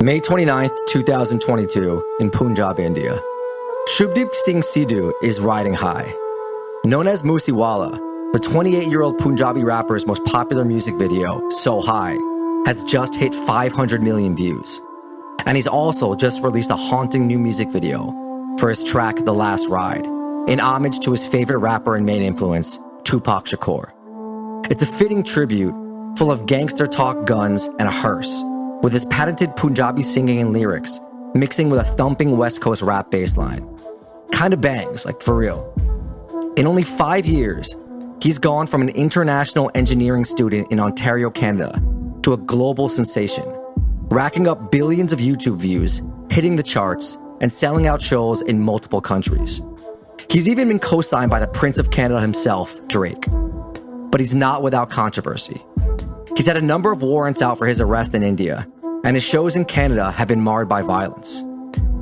May 29th, 2022, in Punjab, India. Shubdeep Singh Sidhu is riding high. Known as Moosewala, the 28-year-old Punjabi rapper's most popular music video, So High, has just hit 500 million views. And he's also just released a haunting new music video for his track The Last Ride, in homage to his favorite rapper and main influence, Tupac Shakur. It's a fitting tribute, full of gangster talk, guns, and a hearse, with his patented Punjabi singing and lyrics mixing with a thumping West Coast rap bass line. Kinda bangs, like for real. In only 5 years, he's gone from an international engineering student in Ontario, Canada, to a global sensation, racking up billions of YouTube views, hitting the charts, and selling out shows in multiple countries. He's even been co-signed by the Prince of Canada himself, Drake. But he's not without controversy. He's had a number of warrants out for his arrest in India, and his shows in Canada have been marred by violence.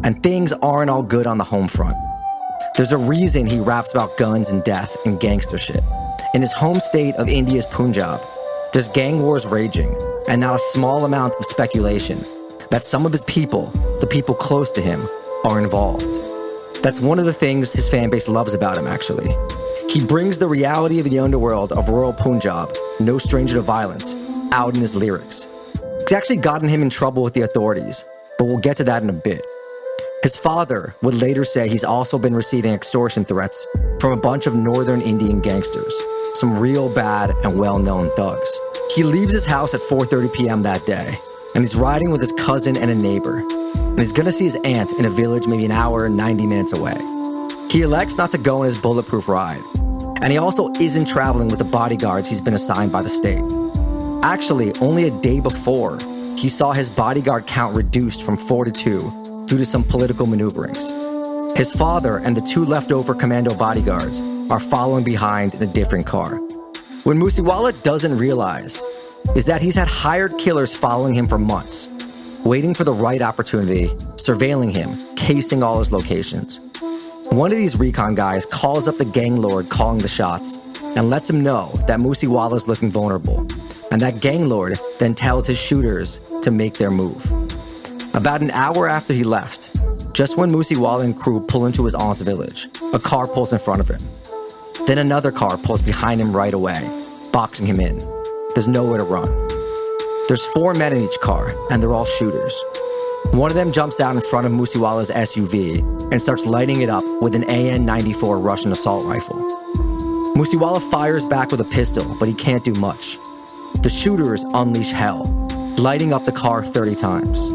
And things aren't all good on the home front. There's a reason he raps about guns and death and gangster shit. In his home state of India's Punjab, there's gang wars raging, and not a small amount of speculation that some of his people, the people close to him, are involved. That's one of the things his fan base loves about him, actually. He brings the reality of the underworld of rural Punjab, no stranger to violence, out in his lyrics. It's actually gotten him in trouble with the authorities, but we'll get to that in a bit. His father would later say he's also been receiving extortion threats from a bunch of northern Indian gangsters, some real bad and well-known thugs. He leaves his house at 4:30 p.m. that day, and he's riding with his cousin and a neighbor, and he's gonna see his aunt in a village maybe an hour and 90 minutes away. He elects not to go on his bulletproof ride, and he also isn't traveling with the bodyguards he's been assigned by the state. Actually, only a day before, he saw his bodyguard count reduced from 4 to 2 due to some political maneuverings. His father and the 2 leftover commando bodyguards are following behind in a different car. What Moosewala doesn't realize is that he's had hired killers following him for months, waiting for the right opportunity, surveilling him, casing all his locations. One of these recon guys calls up the gang lord calling the shots and lets him know that Moosewala is looking vulnerable, and that gang lord then tells his shooters to make their move. About an hour after he left, just when Moosewala and crew pull into his aunt's village, a car pulls in front of him. Then another car pulls behind him right away, boxing him in. There's nowhere to run. There's 4 men in each car, and they're all shooters. One of them jumps out in front of Moosewala's SUV and starts lighting it up with an AN-94 Russian assault rifle. Moosewala fires back with a pistol, but he can't do much. The shooters unleash hell, lighting up the car 30 times.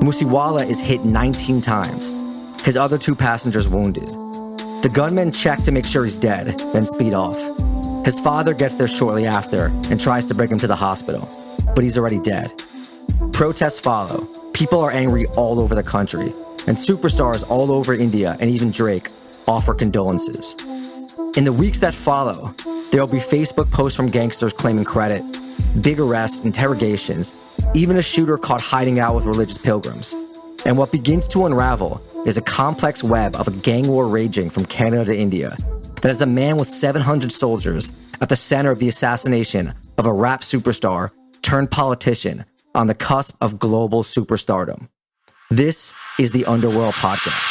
Moosewala is hit 19 times, his other 2 passengers wounded. The gunmen check to make sure he's dead, then speed off. His father gets there shortly after and tries to bring him to the hospital, but he's already dead. Protests follow. People are angry all over the country, and superstars all over India and even Drake offer condolences. In the weeks that follow, there will be Facebook posts from gangsters claiming credit, big arrests, interrogations, even a shooter caught hiding out with religious pilgrims. And what begins to unravel is a complex web of a gang war raging from Canada to India that has a man with 700 soldiers at the center of the assassination of a rap superstar turned politician on the cusp of global superstardom. This is the Underworld Podcast.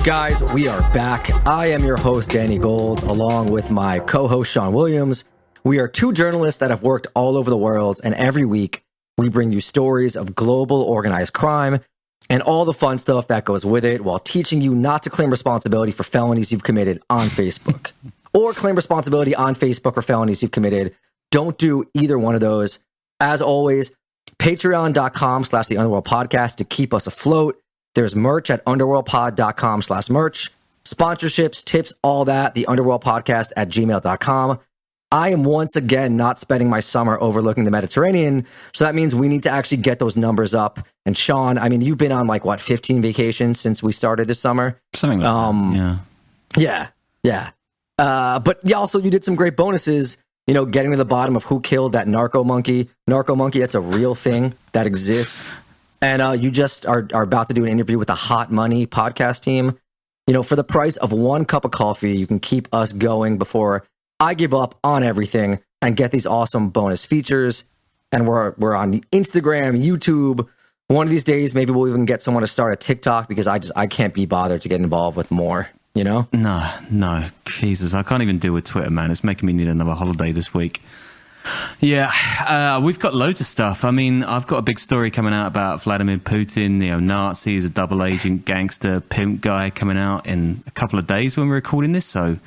Guys, we are back. I am your host, Danny Gold, along with my co-host, Sean Williams. We are 2 journalists that have worked all over the world, and every week we bring you stories of global organized crime and all the fun stuff that goes with it, while teaching you not to claim responsibility for felonies you've committed on Facebook. Or claim responsibility on Facebook for felonies you've committed. Don't do either one of those. As always, patreon.com/the Underworld Podcast to keep us afloat. There's merch at underworldpod.com/merch. Sponsorships, tips, all that, the Underworld Podcast at gmail.com. I am once again not spending my summer overlooking the Mediterranean, so that means we need to actually get those numbers up. And Sean, I mean, you've been on 15 vacations since we started this summer? Something like that, Yeah. But yeah, also you did some great bonuses, getting to the bottom of who killed that narco monkey. Narco monkey, that's a real thing that exists. And you just are about to do an interview with the Hot Money podcast team. For the price of 1 cup of coffee, you can keep us going before I give up on everything. and get these awesome bonus features. And we're on Instagram, YouTube. One of these days, maybe we'll even get someone to start a TikTok because I can't be bothered to get involved with more, you know? No, Jesus, I can't even deal with Twitter, man. It's making me need another holiday this week. Yeah, we've got loads of stuff. I mean, I've got a big story coming out about Vladimir Putin, neo-Nazi, is a double agent, gangster, pimp guy coming out in a couple of days when we're recording this. So,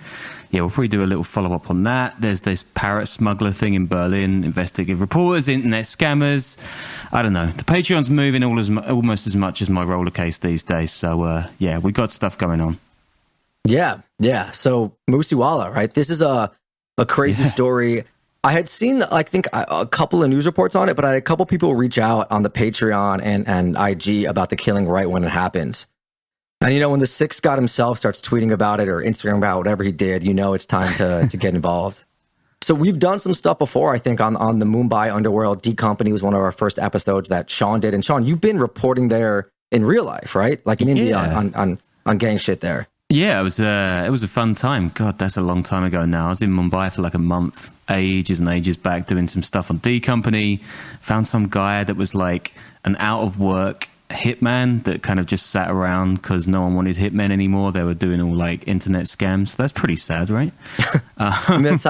yeah, we'll probably do a little follow-up on that. There's this parrot smuggler thing in Berlin, investigative reporters, internet scammers. I don't know. The Patreon's moving almost as much as my roller case these days. So, yeah, we got stuff going on. Yeah. So, Moosewala, right? This is a crazy story. I had seen, I think, a couple of news reports on it, but I had a couple people reach out on the Patreon and IG about the killing right when it happens. And, when the Sikh God himself starts tweeting about it or Instagram about whatever he did, it's time to get involved. So we've done some stuff before, I think, on the Mumbai Underworld. D Company was one of our first episodes that Sean did. And Sean, you've been reporting there in real life, right? Like in India on gang shit there. Yeah, it was a fun time. God, that's a long time ago now. I was in Mumbai for like a month, ages and ages back, doing some stuff on D Company. Found some guy that was like an out of work hitman that kind of just sat around because no one wanted hitmen anymore. They were doing all like internet scams. So that's pretty sad, right? I mean, that's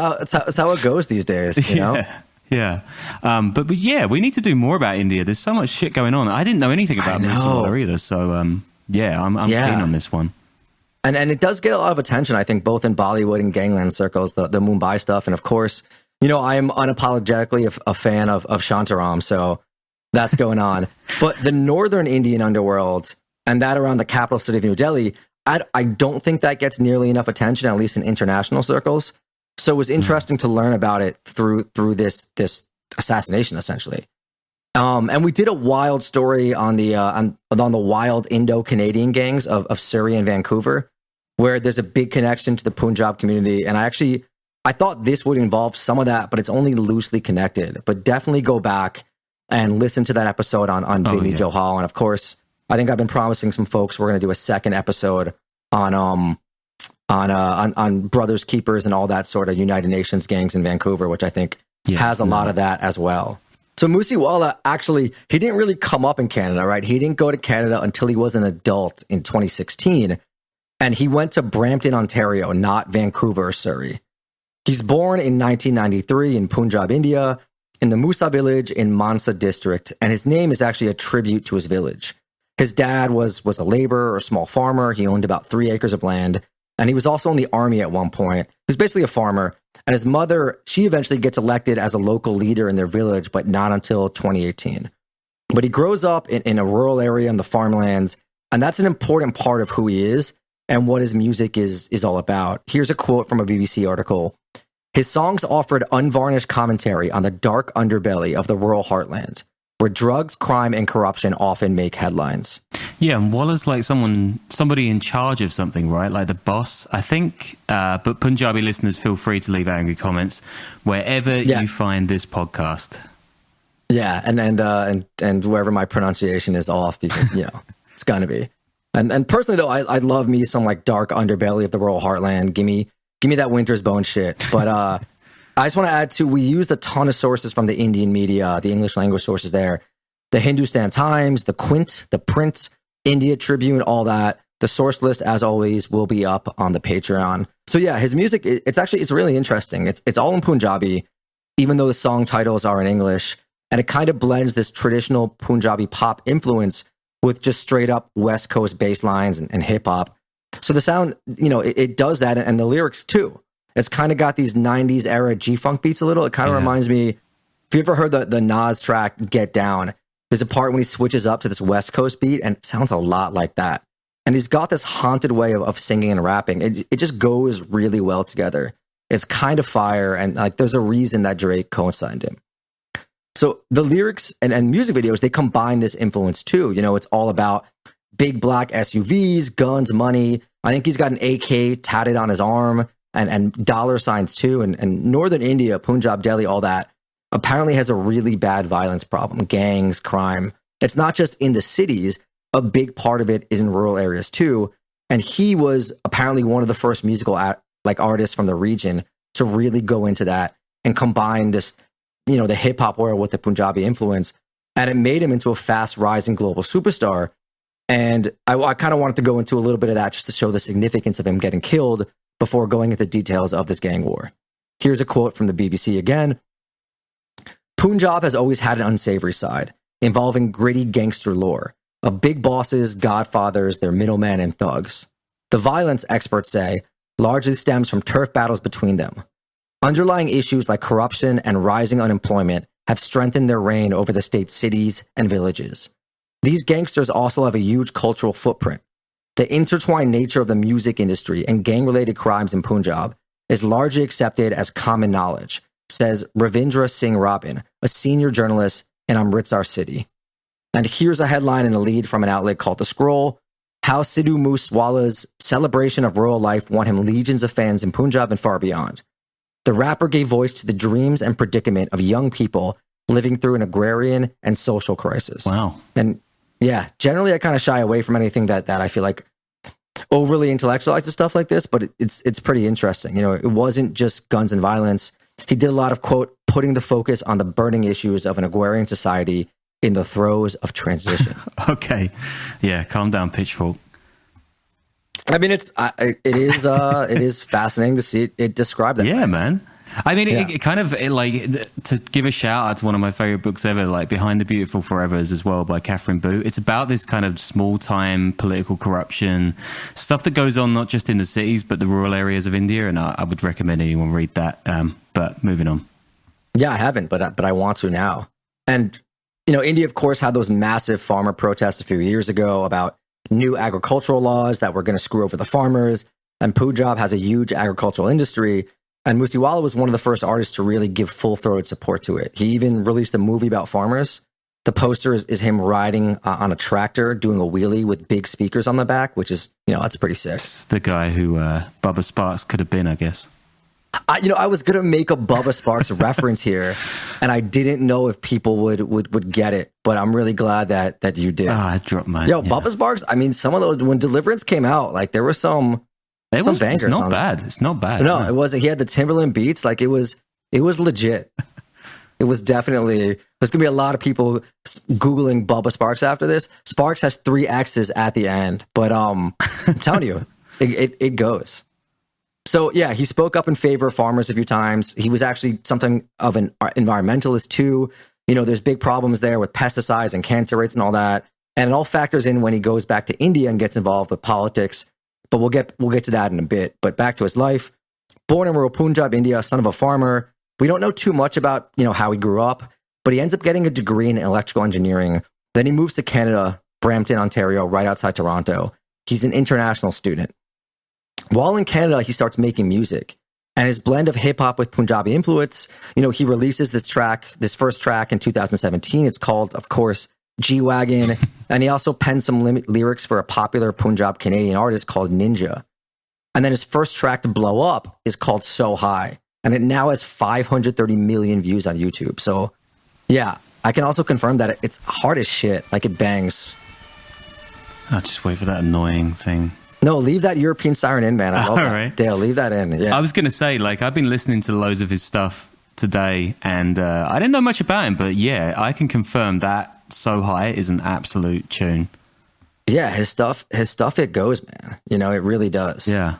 how it goes these days, you know? Yeah. But yeah, we need to do more about India. There's so much shit going on. I didn't know anything about Moosewala either. So I'm keen on this one. And it does get a lot of attention, I think, both in Bollywood and gangland circles, the Mumbai stuff. And of course, I am unapologetically a fan of Shantaram, so that's going on. But the northern Indian underworld, and that around the capital city of New Delhi, I don't think that gets nearly enough attention, at least in international circles. So it was interesting to learn about it through this assassination, essentially. And we did a wild story on the wild Indo-Canadian gangs of Surrey and Vancouver, where there's a big connection to the Punjab community. And I thought this would involve some of that, but it's only loosely connected. But definitely go back and listen to that episode on Bindi Johal. And of course, I think I've been promising some folks we're going to do a second episode on Brothers Keepers and all that sort of United Nations gangs in Vancouver, which I think has a lot of that as well. So Moosewala, actually, he didn't really come up in Canada, right? He didn't go to Canada until he was an adult in 2016. And he went to Brampton, Ontario, not Vancouver or Surrey. He's born in 1993 in Punjab, India, in the Musa village in Mansa district. And his name is actually a tribute to his village. His dad was a laborer or small farmer. He owned about 3 acres of land. And he was also in the army at one point. He was basically a farmer. And his mother, she eventually gets elected as a local leader in their village, but not until 2018. But he grows up in a rural area in the farmlands. And that's an important part of who he is and what his music is all about. Here's a quote from a BBC article. His songs offered unvarnished commentary on the dark underbelly of the rural heartland, where drugs, crime, and corruption often make headlines. Yeah, and Walla's like somebody in charge of something, right? Like the boss, I think. But Punjabi listeners, feel free to leave angry comments wherever you find this podcast. Yeah, and wherever my pronunciation is off, because it's gonna be. And personally though, I love me some like dark underbelly of the rural heartland. Give me that Winter's Bone shit. But I just want to add too, we used a ton of sources from the Indian media, the English language sources there. The Hindustan Times, the Quint, the Print, India Tribune, all that. The source list, as always, will be up on the Patreon. So yeah, his music, it's really interesting. It's all in Punjabi, even though the song titles are in English. And it kind of blends this traditional Punjabi pop influence with just straight up West Coast bass lines and hip hop. So the sound, it does that, and the lyrics too. It's kind of got these 90s era G-Funk beats a little. It kind of reminds me, if you ever heard the Nas track, Get Down, there's a part when he switches up to this West Coast beat, and it sounds a lot like that. And he's got this haunted way of singing and rapping. It just goes really well together. It's kind of fire, and like there's a reason that Drake co-signed him. So the lyrics and music videos, they combine this influence too. It's all about big black SUVs, guns, money. I think he's got an AK tatted on his arm and dollar signs too. And northern India, Punjab, Delhi, all that apparently has a really bad violence problem, gangs, crime. It's not just in the cities. A big part of it is in rural areas too. And he was apparently one of the first musical artists from the region to really go into that. and combined this, the hip hop world with the Punjabi influence. And it made him into a fast rising global superstar. And I kind of wanted to go into a little bit of that just to show the significance of him getting killed before going into details of this gang war. Here's a quote from the BBC again. Punjab has always had an unsavory side, involving gritty gangster lore of big bosses, godfathers, their middlemen, and thugs. The violence, experts say, largely stems from turf battles between them. Underlying issues like corruption and rising unemployment have strengthened their reign over the state's cities and villages. These gangsters also have a huge cultural footprint. The intertwined nature of the music industry and gang-related crimes in Punjab is largely accepted as common knowledge, says Ravindra Singh Robin, a senior journalist in Amritsar city. And here's a headline and a lead from an outlet called The Scroll. How Sidhu Moosewala's celebration of royal life won him legions of fans in Punjab and far beyond. The rapper gave voice to the dreams and predicament of young people living through an agrarian and social crisis. Wow. And yeah, generally I kind of shy away from anything that I feel like overly intellectualizes stuff like this, but it's pretty interesting. It wasn't just guns and violence. He did a lot of, quote, putting the focus on the burning issues of an agrarian society in the throes of transition. Okay. Yeah, calm down, Pitchfork. I mean, it is fascinating to see it described that. Yeah, way. man. I mean, Yeah. to give a shout out to one of my favorite books ever, like Behind the Beautiful Forevers as well by Catherine Booth. It's about this kind of small time political corruption stuff that goes on not just in the cities but the rural areas of India, and I would recommend anyone read that. But moving on. Yeah, I haven't, but I want to now. And India, of course, had those massive farmer protests a few years ago about new agricultural laws that were going to screw over the farmers. And Punjab has a huge agricultural industry. And Moosewala was one of the first artists to really give full-throated support to it. He even released a movie about farmers. The poster is him riding on a tractor, doing a wheelie with big speakers on the back, which is, that's pretty sick. It's the guy who Bubba Sparks could have been, I guess. I was going to make a Bubba Sparks reference here, and I didn't know if people would get it, but I'm really glad that you did. I dropped mine. Bubba Sparks, I mean, some of those, when Deliverance came out, like there were some bangers. It's not bad. It's not bad. No, it wasn't. He had the Timberland beats. Like it was legit. It was definitely, there's going to be a lot of people Googling Bubba Sparks after this. Sparks has 3 X's at the end, but I'm telling you, it goes. So yeah, he spoke up in favor of farmers a few times. He was actually something of an environmentalist too. There's big problems there with pesticides and cancer rates and all that. And it all factors in when he goes back to India and gets involved with politics. But we'll get to that in a bit. But back to his life. Born in rural Punjab, India, son of a farmer. We don't know too much about, how he grew up, but he ends up getting a degree in electrical engineering. Then he moves to Canada, Brampton, Ontario, right outside Toronto. He's an international student. While in Canada, he starts making music. And his blend of hip hop with Punjabi influence, he releases this first track in 2017. It's called, of course, G-Wagon. And he also penned some lyrics for a popular Punjab Canadian artist called Ninja. And then his first track to blow up is called So High. And it now has 530 million views on YouTube. So yeah, I can also confirm that it's hard as shit. Like it bangs. I'll just wait for that annoying thing. No, leave that European siren in, man. I love that. Right. Dale, leave that in. Yeah. I was going to say, I've been listening to loads of his stuff today, and I didn't know much about him, but yeah, I can confirm that So High is an absolute tune. Yeah, his stuff, it goes, man. It really does. Yeah.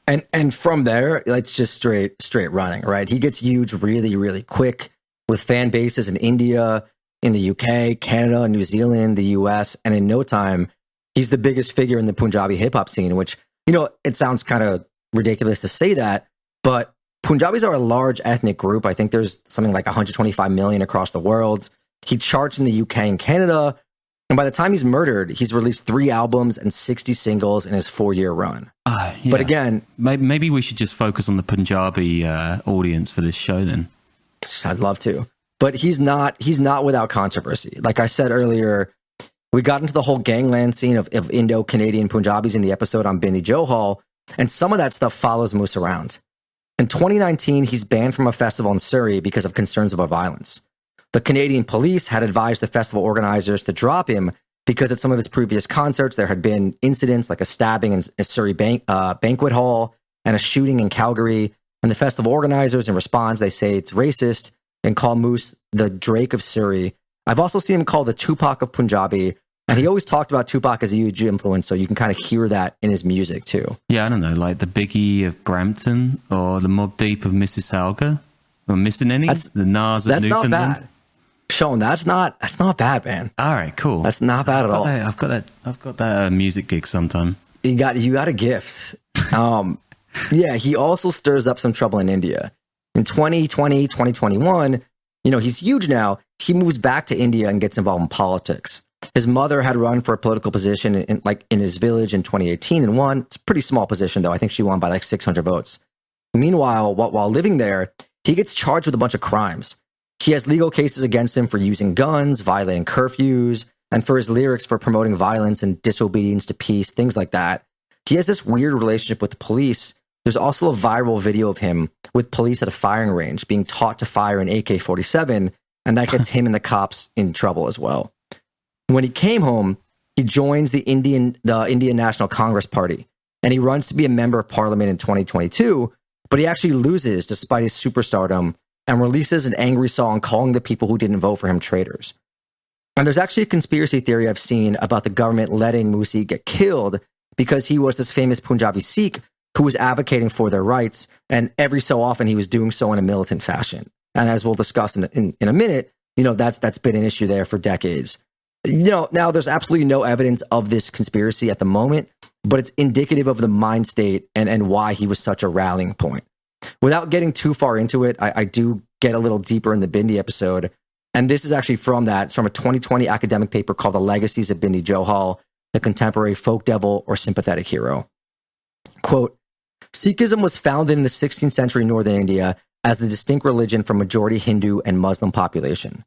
And from there, it's just straight running, right? He gets huge really, really quick with fan bases in India, in the UK, Canada, New Zealand, the US, and in no time, he's the biggest figure in the Punjabi hip hop scene, which, it sounds kind of ridiculous to say that, but Punjabis are a large ethnic group. I think there's something like 125 million across the world. He charts in the UK and Canada. And by the time he's murdered, he's released 3 albums and 60 singles in his 4-year run. Yeah. But again, maybe we should just focus on the Punjabi audience for this show then. I'd love to. But he's not without controversy. Like I said earlier, we got into the whole gangland scene of Indo-Canadian Punjabis in the episode on Bindi Johal, and some of that stuff follows Moose around. In 2019, he's banned from a festival in Surrey because of concerns about violence. The Canadian police had advised the festival organizers to drop him because at some of his previous concerts, there had been incidents like a stabbing in a Surrey banquet hall and a shooting in Calgary. And the festival organizers, in response, they say it's racist and call Moose the Drake of Surrey. I've also seen him called the Tupac of Punjabi. And he always talked about Tupac as a huge influence, so you can kind of hear that in his music too. Yeah, I don't know, like the Biggie of Brampton or the Mobb Deep of Mississauga. Am I missing any? The Nas of Newfoundland. Not bad. Sean, that's not bad, man. All right, cool. That's not bad at all. I've got that music gig sometime. You got a gift. Yeah, he also stirs up some trouble in India. In 2020, 2021, he's huge now. He moves back to India and gets involved in politics. His mother had run for a political position in his village in 2018 and won. It's a pretty small position, though. I think she won by like 600 votes. Meanwhile, while living there, he gets charged with a bunch of crimes. He has legal cases against him for using guns, violating curfews, and for his lyrics for promoting violence and disobedience to peace, things like that. He has this weird relationship with the police. There's also a viral video of him with police at a firing range being taught to fire an AK-47, and that gets him and the cops in trouble as well. When he came home, he joins the Indian National Congress Party, and he runs to be a member of parliament in 2022, but he actually loses despite his superstardom and releases an angry song calling the people who didn't vote for him traitors. And there's actually a conspiracy theory I've seen about the government letting Moosie get killed because he was this famous Punjabi Sikh who was advocating for their rights, and every so often he was doing so in a militant fashion. And as we'll discuss in a minute, that's been an issue there for decades. Now there's absolutely no evidence of this conspiracy at the moment, but it's indicative of the mind state and why he was such a rallying point. Without getting too far into it, I do get a little deeper in the Bindi episode. And this is actually from a 2020 academic paper called The Legacies of Bindi Johal, the Contemporary Folk Devil or Sympathetic Hero. Quote, Sikhism was founded in the 16th century northern India as the distinct religion from majority Hindu and Muslim population.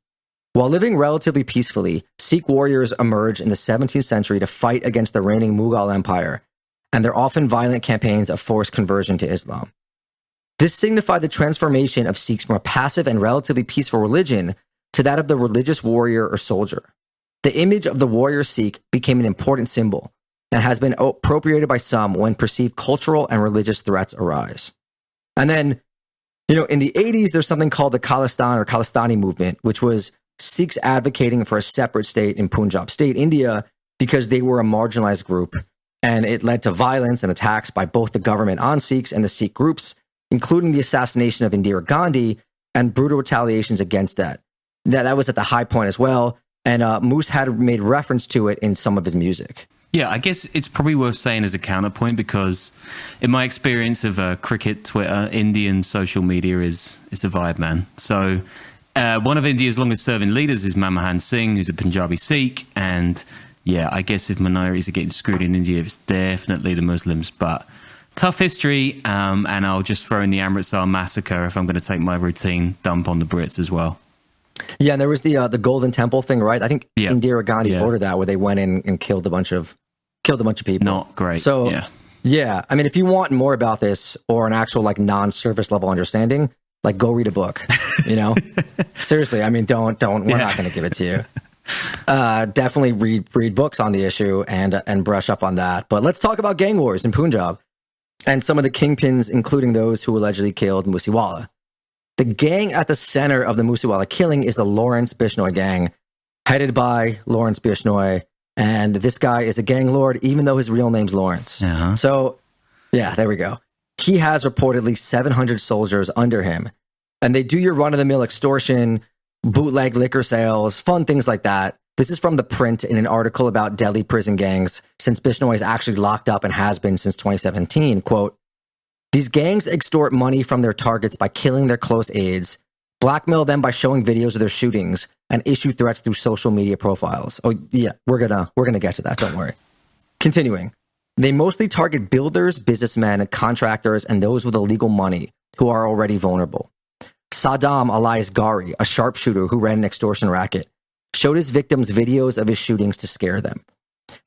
While living relatively peacefully, Sikh warriors emerged in the 17th century to fight against the reigning Mughal Empire and their often violent campaigns of forced conversion to Islam. This signified the transformation of Sikhs from a passive and relatively peaceful religion to that of the religious warrior or soldier. The image of the warrior Sikh became an important symbol and has been appropriated by some when perceived cultural and religious threats arise. And then, in the 80s, there's something called the Khalistan or Khalistani movement, which was Sikhs advocating for a separate state in Punjab state, India, because they were a marginalized group. And it led to violence and attacks by both the government on Sikhs and the Sikh groups, including the assassination of Indira Gandhi and brutal retaliations against that. That was at the high point as well. And Moose had made reference to it in some of his music. Yeah, I guess it's probably worth saying as a counterpoint because in my experience of cricket, Twitter, Indian social media is a vibe, man. So one of India's longest serving leaders is Manmohan Singh, who's a Punjabi Sikh. And yeah, I guess if minorities are getting screwed in India, it's definitely the Muslims. But tough history, and I'll just throw in the Amritsar massacre if I'm going to take my routine dump on the Brits as well. Yeah, and there was the Golden Temple thing, right? I think Indira Gandhi ordered that, where they went in and killed a bunch of people. Not great. So yeah, I mean, if you want more about this or an actual non-surface level understanding, go read a book. Seriously, I mean, don't. We're not going to give it to you. Definitely read books on the issue and brush up on that. But let's talk about gang wars in Punjab and some of the kingpins, including those who allegedly killed Moosewala. The gang at the center of the Moosewala killing is the Lawrence Bishnoi gang, headed by Lawrence Bishnoi. And this guy is a gang lord, even though his real name's Lawrence. Uh-huh. So, yeah, there we go. He has reportedly 700 soldiers under him. And they do your run-of-the-mill extortion, bootleg liquor sales, fun things like that. This is from The Print in an article about Delhi prison gangs, since Bishnoi is actually locked up and has been since 2017. Quote, these gangs extort money from their targets by killing their close aides, blackmail them by showing videos of their shootings, and issue threats through social media profiles. Oh yeah, we're gonna get to that, don't worry. Continuing, they mostly target builders, businessmen, contractors, and those with illegal money who are already vulnerable. Saddam Elias Gari, a sharpshooter who ran an extortion racket, showed his victims videos of his shootings to scare them.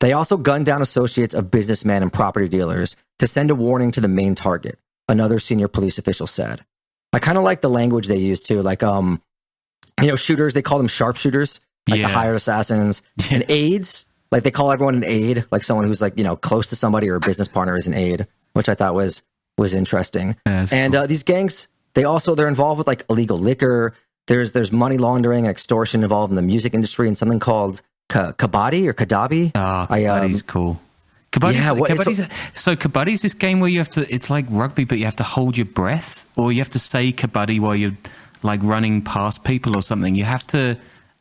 They also gunned down associates of businessmen and property dealers to send a warning to the main target, another senior police official said. I kind of like the language they use too, shooters, they call them sharpshooters, the hired assassins, and aides, they call everyone an aide, someone who's close to somebody or a business partner is an aide, which I thought was was interesting. And cool. these gangs, they're involved with like illegal liquor. There's money laundering and extortion involved in the music industry and something called kabaddi or kadabi. Kabaddi's cool. So kabaddi's this game where it's like rugby, but you have to hold your breath, or you have to say kabaddi while you're like running past people or something. You have to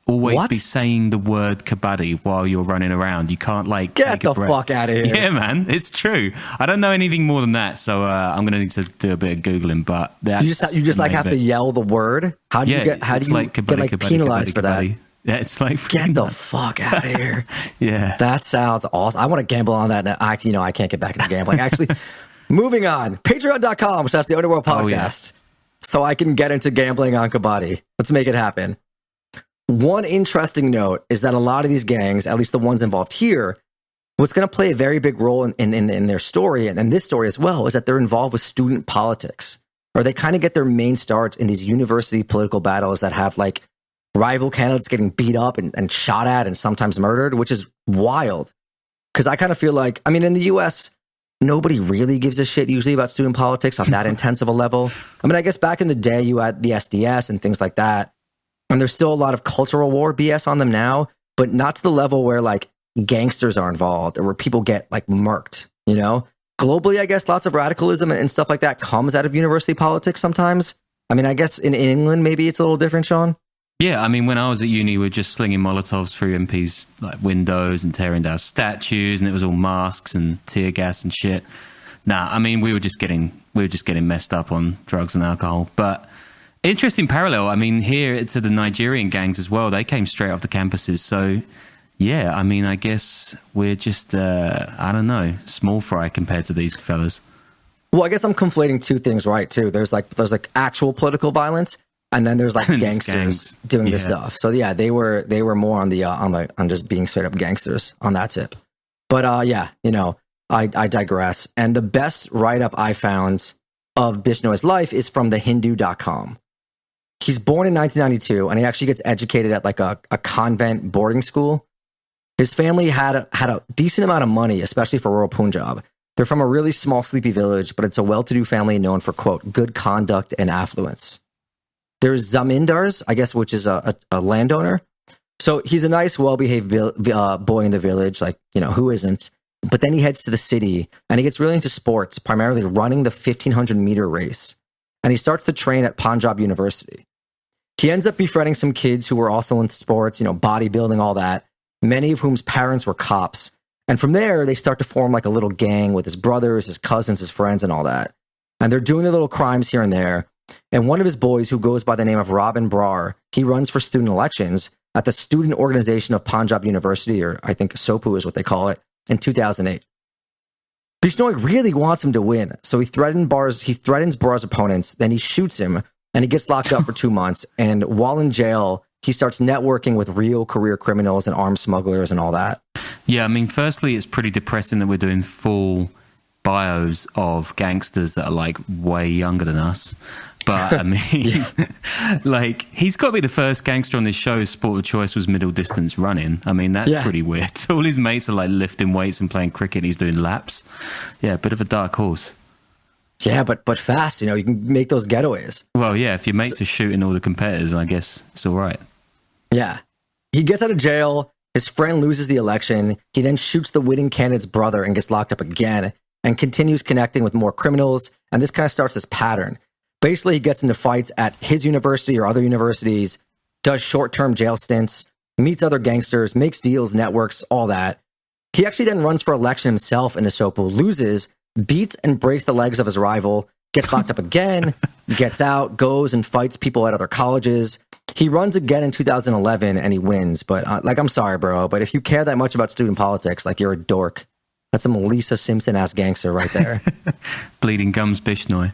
always be saying the word kabaddi while you're running around. You can't like get the fuck out of here. Yeah, man, it's true. I don't know anything more than that, so I'm gonna need to do a bit of googling. But you just like have to yell the word. How do you get penalized for that? Yeah, it's like get the fuck out of here. Yeah, that sounds awesome. I want to gamble on that. I can't get back into gambling. Actually, moving on. Patreon.com, which that's the Underworld podcast. So I can get into gambling on kabaddi. Let's make it happen. One interesting note is that a lot of these gangs, at least the ones involved here, what's going to play a very big role in their story, and this story as well, is that they're involved with student politics, or they kind of get their main starts in these university political battles that have like rival candidates getting beat up and shot at and sometimes murdered, which is wild. Because I kind of feel like, I mean, in the US, nobody really gives a shit usually about student politics on that intense of a level. I mean, I guess back in the day, you had the SDS and things like that. And there's still a lot of cultural war BS on them now, but not to the level where like gangsters are involved or where people get like murked, you know? Globally, I guess lots of radicalism and stuff like that comes out of university politics sometimes. I mean, I guess in England, maybe it's a little different, Sean. Yeah, I mean, when I was at uni, we were just slinging Molotovs through MPs' like windows and tearing down statues, and it was all masks and tear gas and shit. Nah, I mean, we were just getting messed up on drugs and alcohol. But interesting parallel. I mean, here to the Nigerian gangs as well. They came straight off the campuses. So, yeah, I mean, I guess we're just I don't know, small fry compared to these fellas. Well, I guess I'm conflating two things, right? Too. There's like actual political violence. And then there's like gangsters doing this stuff. So yeah, they were more on on just being straight up gangsters on that tip. But yeah, I digress. And the best write up I found of Bishnoi's life is from thehindu.com. He's born in 1992 and he actually gets educated at like a convent boarding school. His family had a decent amount of money, especially for rural Punjab. They're from a really small, sleepy village, but it's a well-to-do family known for, quote, good conduct and affluence. There's zamindars, I guess, which is a landowner. So he's a nice, well-behaved boy in the village, like, who isn't? But then he heads to the city and he gets really into sports, primarily running the 1,500-meter race. And he starts to train at Punjab University. He ends up befriending some kids who were also in sports, bodybuilding, all that, many of whom's parents were cops. And from there, they start to form like a little gang with his brothers, his cousins, his friends, and all that. And they're doing their little crimes here and there. And one of his boys, who goes by the name of Robin Brar, he runs for student elections at the student organization of Punjab University, or I think SOPU is what they call it, in 2008. Bishnoi really wants him to win, so he threatens Brar's opponents, then he shoots him, and he gets locked up for 2 months. And while in jail, he starts networking with real career criminals and arms smugglers and all that. Yeah, I mean, firstly, it's pretty depressing that we're doing full bios of gangsters that are like way younger than us. But I mean, like, he's got to be the first gangster on this show whose sport of choice was middle distance running. I mean, that's pretty weird. All his mates are like lifting weights and playing cricket. He's doing laps. Yeah, a bit of a dark horse. Yeah, but fast, you can make those getaways. Well, yeah, if your mates are shooting all the competitors, I guess it's all right. Yeah. He gets out of jail. His friend loses the election. He then shoots the winning candidate's brother and gets locked up again and continues connecting with more criminals. And this kind of starts this pattern. Basically, he gets into fights at his university or other universities, does short-term jail stints, meets other gangsters, makes deals, networks, all that. He actually then runs for election himself in the SOPU, loses, beats and breaks the legs of his rival, gets locked up again, gets out, goes and fights people at other colleges. He runs again in 2011 and he wins. But I'm sorry, bro, but if you care that much about student politics, like, you're a dork. That's some Lisa Simpson-ass gangster right there. Bleeding gums Bishnoi.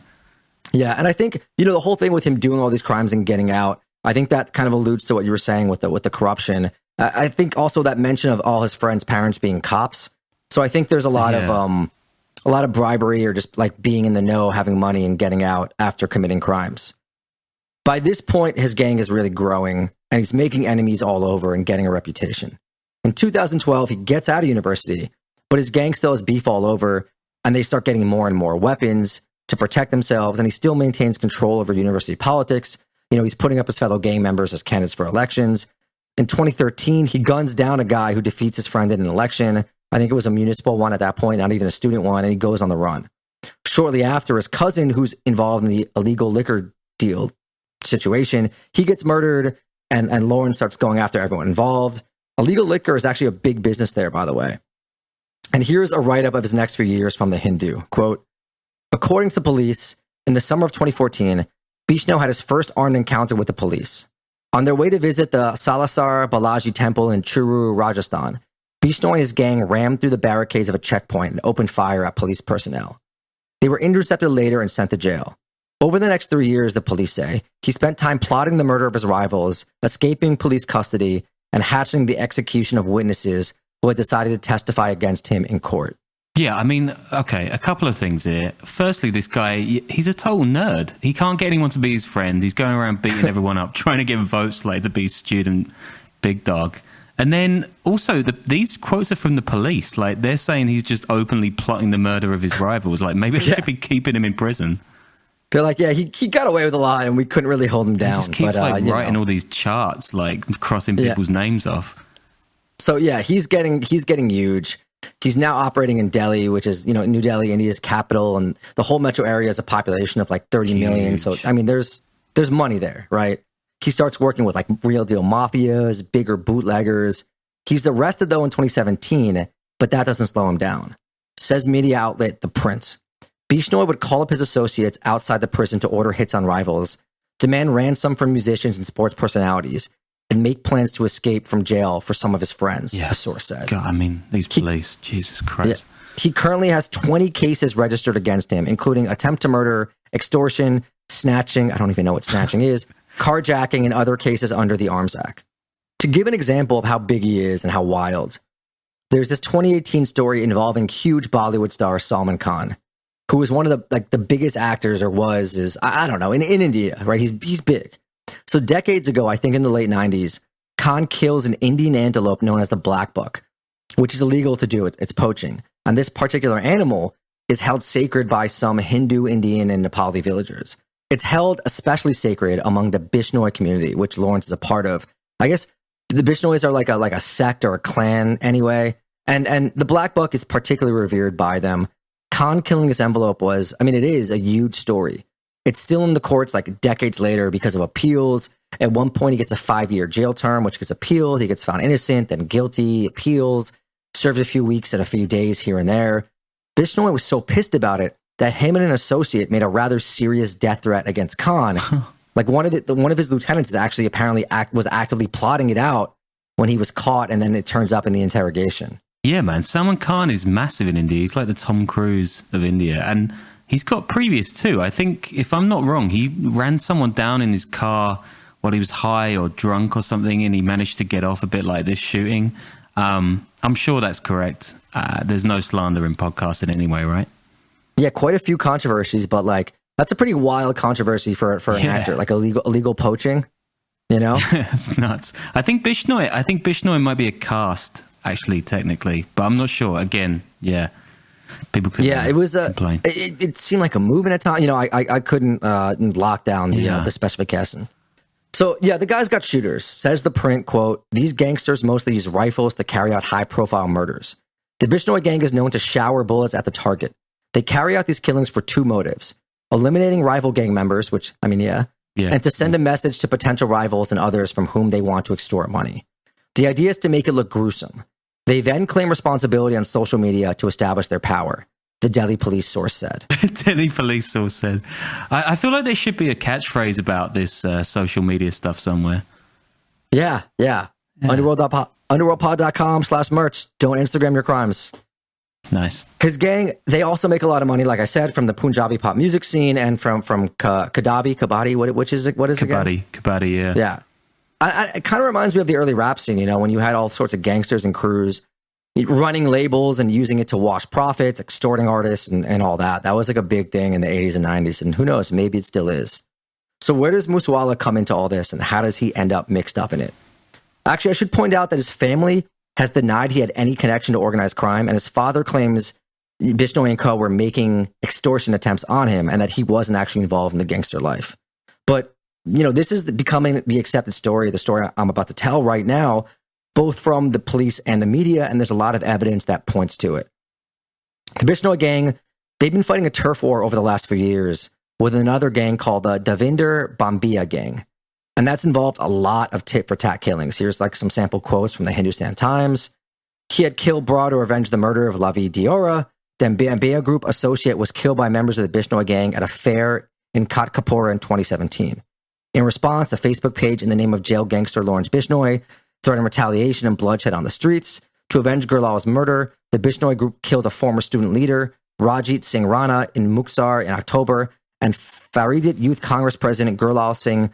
Yeah, and I think, the whole thing with him doing all these crimes and getting out, I think that kind of alludes to what you were saying with the corruption. I think also that mention of all his friends' parents being cops. So I think there's a lot of bribery or just like being in the know, having money and getting out after committing crimes. By this point, his gang is really growing and he's making enemies all over and getting a reputation. In 2012, he gets out of university, but his gang still has beef all over and they start getting more and more weapons. to protect themselves, and he still maintains control over university politics. He's putting up his fellow gang members as candidates for elections. In 2013, he guns down a guy who defeats his friend in an election. I think it was a municipal one at that point, not even a student one, and he goes on the run. Shortly after, his cousin, who's involved in the illegal liquor deal situation, he gets murdered, and Lawrence starts going after everyone involved. Illegal liquor is actually a big business there, by the way. And here's a write-up of his next few years from The Hindu. Quote, according to the police, in the summer of 2014, Bishno had his first armed encounter with the police. On their way to visit the Salasar Balaji temple in Churu, Rajasthan, Bishno and his gang rammed through the barricades of a checkpoint and opened fire at police personnel. They were intercepted later and sent to jail. Over the next 3 years, the police say, he spent time plotting the murder of his rivals, escaping police custody, and hatching the execution of witnesses who had decided to testify against him in court. Yeah, I mean, okay, a couple of things here. Firstly, this guy, he's a total nerd. He can't get anyone to be his friend. He's going around beating everyone up, trying to get votes like to be student big dog. And then also, these quotes are from the police. Like, they're saying he's just openly plotting the murder of his rivals. Like, maybe they should be keeping him in prison. They're like, yeah, he got away with a lot, and we couldn't really hold him down. He just keeps writing all these charts, like crossing people's names off. So yeah, he's getting huge. He's now operating in Delhi, which is, New Delhi, India's capital, and the whole metro area has a population of like 30 million. So, I mean, there's money there, right? He starts working with like real deal mafias, bigger bootleggers. He's arrested though in 2017, but that doesn't slow him down. Says media outlet The Prince. Bishnoy would call up his associates outside the prison to order hits on rivals, demand ransom from musicians and sports personalities, and make plans to escape from jail for some of his friends, a source said. God, I mean, these police, Jesus Christ. Yeah, he currently has 20 cases registered against him, including attempt to murder, extortion, snatching, I don't even know what snatching is, carjacking, and other cases under the Arms Act. To give an example of how big he is and how wild, there's this 2018 story involving huge Bollywood star Salman Khan, who is one of the biggest actors, or I don't know, in India, right? He's big. So decades ago, I think in the late 90s, Khan kills an Indian antelope known as the black buck, which is illegal to do. It's poaching. And this particular animal is held sacred by some Hindu, Indian, and Nepali villagers. It's held especially sacred among the Bishnoi community, which Lawrence is a part of. I guess the Bishnois are like a sect or a clan anyway. And the black buck is particularly revered by them. Khan killing this envelope it is a huge story. It's still in the courts like decades later because of appeals. At one point, he gets a 5-year jail term, which gets appealed. He gets found innocent, then guilty, appeals, serves a few weeks and a few days here and there. Bishnoi was so pissed about it that him and an associate made a rather serious death threat against Khan. Like one of his lieutenants is actually apparently was actively plotting it out when he was caught, and then it turns up in the interrogation. Yeah, man. Salman Khan is massive in India. He's like the Tom Cruise of India. And he's got previous too. I think, if I'm not wrong, he ran someone down in his car while he was high or drunk or something, and he managed to get off a bit like this shooting. I'm sure that's correct. There's no slander in podcasting anyway, right? Yeah, quite a few controversies, but like that's a pretty wild controversy for an actor, like illegal poaching, It's nuts. I think Bishnoi might be a caste, actually, technically, but I'm not sure. Again, people could it was complain. It seemed like a movement at times. I couldn't lock down the specification. So the guy's got shooters. Says The Print, quote, these gangsters mostly use rifles to carry out high profile murders. The Bishnoi gang is known to shower bullets at the target. They carry out these killings for two motives: eliminating rival gang members, which and to send a message to potential rivals and others from whom they want to extort money. The idea is to make it look gruesome. They then claim responsibility on social media to establish their power, the Delhi police source said. Delhi police source said. I feel like there should be a catchphrase about this social media stuff somewhere. Yeah. Underworldpod.com/merch. Don't Instagram your crimes. Nice. His gang, they also make a lot of money, like I said, from the Punjabi pop music scene and from Kabaddi. What is it again? Kabaddi, yeah. Yeah. It kind of reminds me of the early rap scene, when you had all sorts of gangsters and crews running labels and using it to wash profits, extorting artists and all that. That was like a big thing in the 80s and 90s. And who knows, maybe it still is. So where does Moosewala come into all this, and how does he end up mixed up in it? Actually, I should point out that his family has denied he had any connection to organized crime, and his father claims Bishnoi and co. were making extortion attempts on him and that he wasn't actually involved in the gangster life. But, this is becoming the accepted story, the story I'm about to tell right now, both from the police and the media, and there's a lot of evidence that points to it. The Bishnoi gang, they've been fighting a turf war over the last few years with another gang called the Davinder Bambia gang. And that's involved a lot of tit-for-tat killings. Here's like some sample quotes from the Hindustan Times. He had killed Bra to avenge the murder of Lavi Diora. Then Bambia Group associate was killed by members of the Bishnoi gang at a fair in Katkapura in 2017. In response, a Facebook page in the name of jail gangster Lawrence Bishnoi threatened retaliation and bloodshed on the streets. To avenge Gurlal's murder, the Bishnoi group killed a former student leader, Rajit Singh Rana, in Muxar in October, and Faridit Youth Congress President Gurlal Singh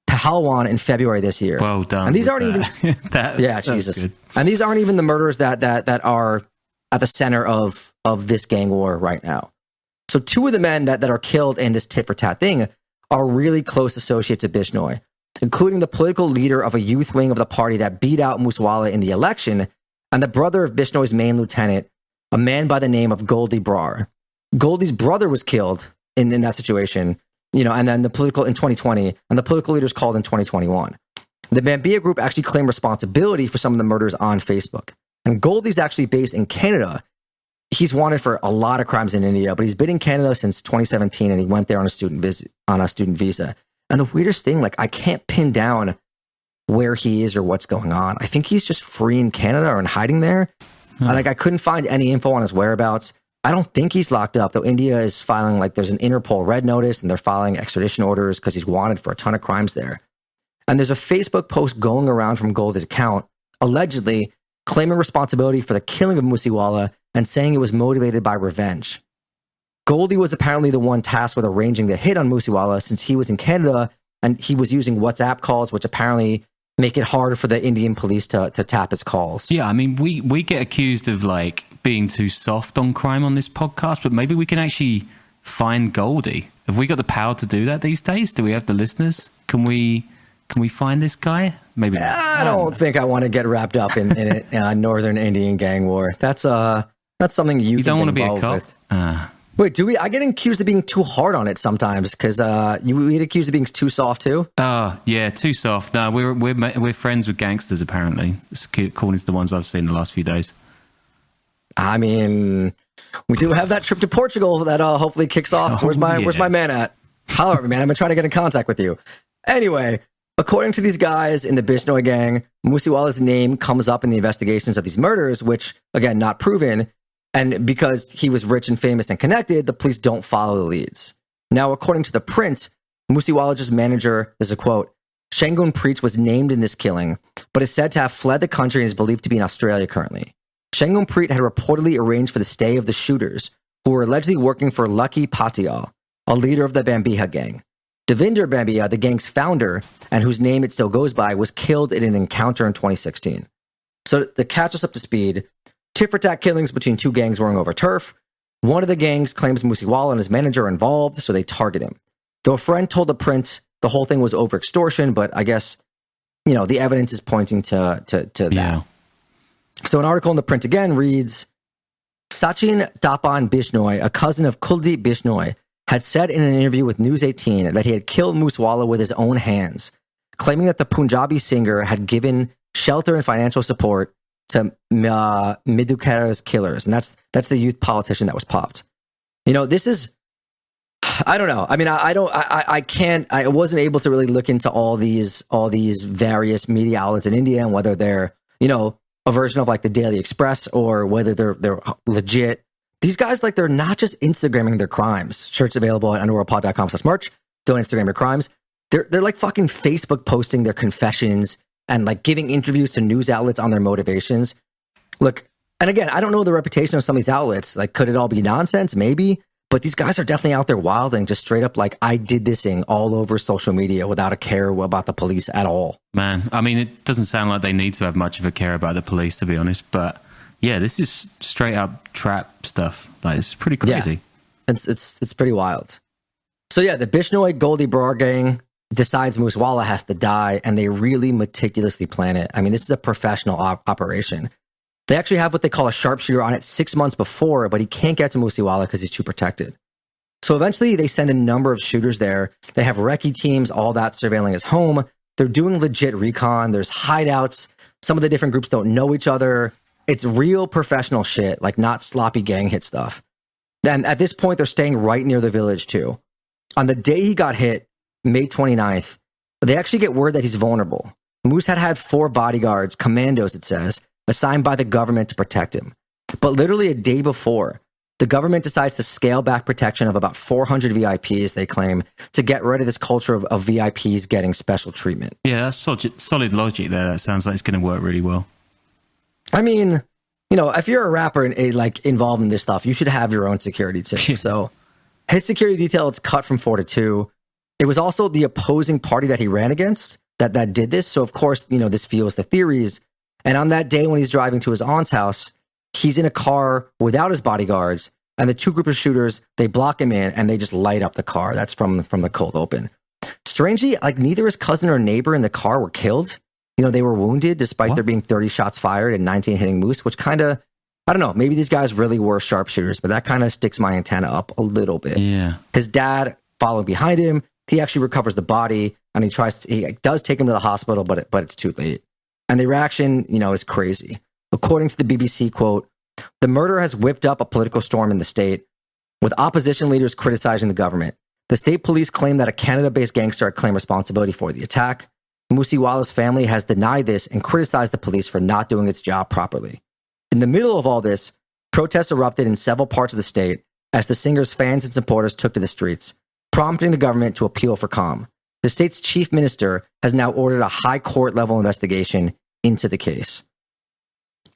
Pahalwan in February this year. Well done. And these aren't even... Yeah, Jesus. Good. And these aren't even the murders that are at the center of this gang war right now. So two of the men that are killed in this tit-for-tat thing are really close associates of Bishnoi, including the political leader of a youth wing of the party that beat out Moosewala in the election, and the brother of Bishnoi's main lieutenant, a man by the name of Goldie Brar. Goldie's brother was killed in that situation, and then in 2020, and the political leaders called in 2021. The Bambia group actually claimed responsibility for some of the murders on Facebook. And Goldie's actually based in Canada. He's wanted for a lot of crimes in India, but he's been in Canada since 2017, and he went there on a student visa. And the weirdest thing, I can't pin down where he is or what's going on. I think he's just free in Canada or in hiding there. I couldn't find any info on his whereabouts. I don't think he's locked up, though India is filing, there's an Interpol red notice, and they're filing extradition orders because he's wanted for a ton of crimes there. And there's a Facebook post going around from Goldie's account, allegedly claiming responsibility for the killing of Moosewala and saying it was motivated by revenge. Goldie was apparently the one tasked with arranging the hit on Moosewala since he was in Canada and he was using WhatsApp calls, which apparently make it hard for the Indian police to tap his calls. Yeah, I mean, we get accused of being too soft on crime on this podcast, but maybe we can actually find Goldie. Have we got the power to do that these days? Do we have the listeners? Can we find this guy? Maybe not. I don't think I want to get wrapped up in a northern Indian gang war. That's something you don't want to be a cop. With. Wait, do we? I get accused of being too hard on it sometimes because we get accused of being too soft too. Oh yeah, too soft. No, we're friends with gangsters apparently, according to the ones I've seen the last few days. I mean, we do have that trip to Portugal that hopefully kicks off. Where's my man at? Holler at me, man. I've been trying to get in contact with you. Anyway, according to these guys in the Bishnoi gang, Moosewala's name comes up in the investigations of these murders, which, again, not proven. And because he was rich and famous and connected, the police don't follow the leads. Now, according to the print, Moosewala's manager, there's a quote, Shangun Preet was named in this killing, but is said to have fled the country and is believed to be in Australia currently. Shangun Preet had reportedly arranged for the stay of the shooters, who were allegedly working for Lucky Patial, a leader of the Bambia gang. Devinder Bambia, the gang's founder, and whose name it still goes by, was killed in an encounter in 2016. So to catch us up to speed, tit-for-tat killings between two gangs warring over turf. One of the gangs claims Moosewala and his manager are involved, so they target him. Though a friend told the print the whole thing was over extortion, but I guess, the evidence is pointing to that. So an article in the print again reads, Sachin Tapan Bishnoi, a cousin of Kuldeep Bishnoi, had said in an interview with News 18 that he had killed Moosewala with his own hands, claiming that the Punjabi singer had given shelter and financial support to Midukera's killers. And that's the youth politician that was popped. This is, I don't know. I mean, I wasn't able to really look into all these various media outlets in India and whether they're, a version of the Daily Express or whether they're legit. These guys, they're not just Instagramming their crimes. Shirts available at underworldpod.com/merch. Don't Instagram your crimes. They're fucking Facebook posting their confessions and giving interviews to news outlets on their motivations. Look, and again, I don't know the reputation of some of these outlets. Could it all be nonsense? Maybe. But these guys are definitely out there wilding, just straight up I did this thing all over social media without a care about the police at all. Man, I mean, it doesn't sound like they need to have much of a care about the police, to be honest. But yeah, this is straight up trap stuff. It's pretty crazy. Yeah, it's pretty wild. So yeah, the Bishnoi Goldie Brar gang decides Moosewala has to die, and they really meticulously plan it. I mean, this is a professional operation. They actually have what they call a sharpshooter on it 6 months before, but he can't get to Moosewala because he's too protected. So eventually they send a number of shooters there. They have recce teams, all that surveilling his home. They're doing legit recon. There's hideouts. Some of the different groups don't know each other. It's real professional shit, like not sloppy gang hit stuff. Then at this point, they're staying right near the village too. On the day he got hit, May 29th, they actually get word that he's vulnerable. Moose had 4 bodyguards, commandos it says, assigned by the government to protect him. But literally a day before, the government decides to scale back protection of about 400 VIPs, they claim, to get rid of this culture of VIPs getting special treatment. Yeah, that's solid logic there. That sounds like it's going to work really well. I mean, you know, if you're a rapper and like involved in this stuff, you should have your own security too. So his security detail, it's cut from 4 to 2. It was also the opposing party that he ran against that did this. So of course, you know, this fuels the theories. And on that day when he's driving to his aunt's house, he's in a car without his bodyguards, and the 2 group of shooters, they block him in and they just light up the car. That's from the cold open. Strangely, like neither his cousin or neighbor in the car were killed. You know, they were wounded despite there being 30 shots fired and 19 hitting Moose, which kind of, I don't know, maybe these guys really were sharpshooters, but that kind of sticks my antenna up a little bit. Yeah. His dad following behind him, he actually recovers the body and he does take him to the hospital, but it's too late. And the reaction, you know, is crazy. According to the BBC, quote, "The murder has whipped up a political storm in the state, with opposition leaders criticizing the government. The state police claim that a Canada-based gangster had claimed responsibility for the attack. Moosewala's family has denied this and criticized the police for not doing its job properly. In the middle of all this, protests erupted in several parts of the state as the singer's fans and supporters took to the streets, prompting the government to appeal for calm. The state's chief minister has now ordered a high court level investigation into the case.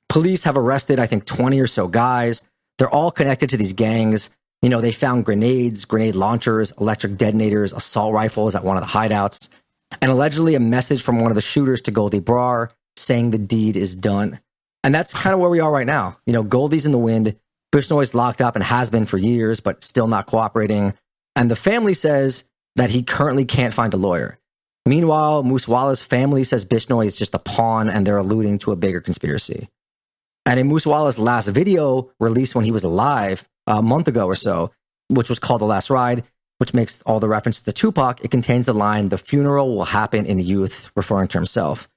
Police have arrested, I think, 20 or so guys. They're all connected to these gangs. You know, they found grenades, grenade launchers, electric detonators, assault rifles at one of the hideouts, and allegedly a message from one of the shooters to Goldie Brar saying the deed is done. And that's kind of where we are right now. You know, Goldie's in the wind. Bishnoi's locked up and has been for years, but still not cooperating. And the family says that he currently can't find a lawyer. Meanwhile, Moosewala's family says Bishnoi is just a pawn and they're alluding to a bigger conspiracy. And in Moosewala's last video, released when he was alive a month ago or so, which was called The Last Ride, which makes all the references to Tupac, it contains the line, "The funeral will happen in youth," referring to himself.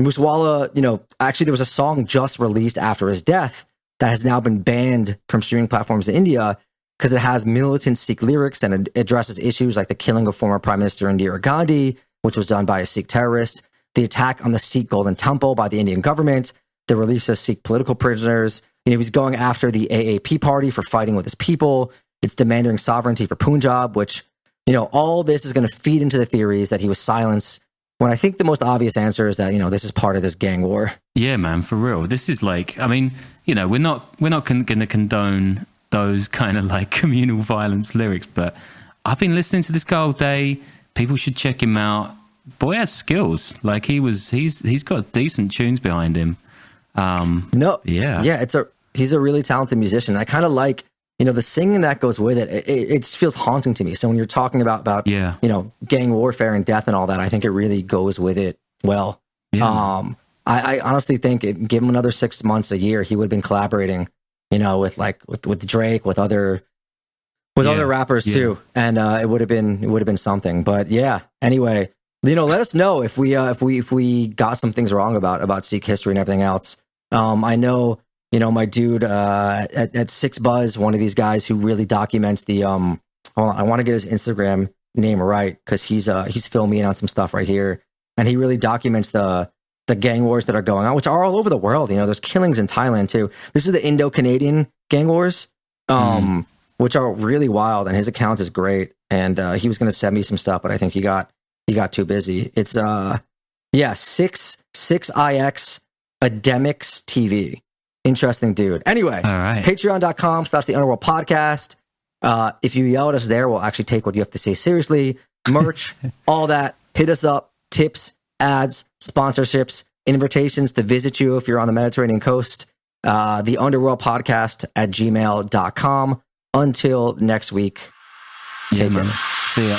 Moosewala, you know, actually there was a song just released after his death that has now been banned from streaming platforms in India because it has militant Sikh lyrics and it addresses issues like the killing of former Prime Minister Indira Gandhi, which was done by a Sikh terrorist, the attack on the Sikh Golden Temple by the Indian government, the release of Sikh political prisoners. You know, he's going after the AAP party for fighting with his people. It's demanding sovereignty for Punjab, which, you know, all this is going to feed into the theories that he was silenced, when I think the most obvious answer is that, you know, this is part of this gang war. Yeah, man, for real. This is like, I mean, you know, we're not going to condone those kind of like communal violence lyrics, but I've been listening to this guy all day. People should check him out. Boy has skills. Like he's got decent tunes behind him. He's a really talented musician. I kind of like, you know, the singing that goes with it. It just feels haunting to me. So when you're talking about you know, gang warfare and death and all that, I think it really goes with it well. Yeah. I honestly think give him another 6 months, a year, he would have been collaborating, you know, with Drake, with other rappers too, and it would have been something. But yeah, anyway, you know, let us know if we got some things wrong about Sikh history and everything else. I know, you know, my dude at Six Buzz, one of these guys who really documents the hold on, I want to get his Instagram name right because he's filming on some stuff right here, and he really documents the gang wars that are going on, which are all over the world. You know, there's killings in Thailand too. This is the Indo-Canadian gang wars, which are really wild, and his account is great. And he was going to send me some stuff, but I think he got too busy. It's 6ix Ademics TV. Interesting dude. Anyway, all right. Patreon.com/the Underworld Podcast. If you yell at us there, we'll actually take what you have to say seriously. Merch, all that. Hit us up. Tips, ads, sponsorships, invitations to visit you if you're on the Mediterranean coast. The Underworld Podcast @gmail.com. Until next week, take care. See ya.